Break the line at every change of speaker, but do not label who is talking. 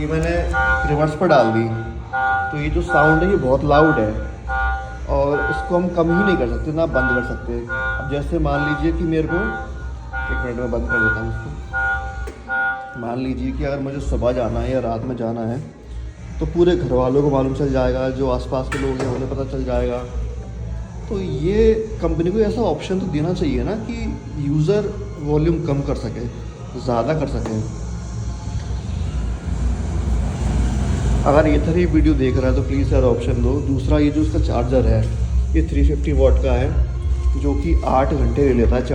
ये मैंने रिवर्स पर डाल दी तो ये जो साउंड है ये बहुत लाउड है और इसको हम कम ही नहीं कर सकते ना बंद कर सकते। अब जैसे मान लीजिए कि मेरे को, एक मिनट में बंद कर देता हूँ इसको। मान लीजिए कि अगर मुझे सुबह जाना है या रात में जाना है तो पूरे घर वालों को मालूम चल जाएगा, जो आसपास के लोग हैं उन्हें पता चल जाएगा। तो ये कंपनी को ऐसा ऑप्शन तो देना चाहिए ना कि यूज़र वॉल्यूम कम कर सके, ज़्यादा कर सके। अगर ये तरह वीडियो देख रहा है तो प्लीज़ यार ऑप्शन दो। दूसरा, ये जो इसका चार्जर है ये 350 वाट का है जो कि 8 घंटे ले लेता है।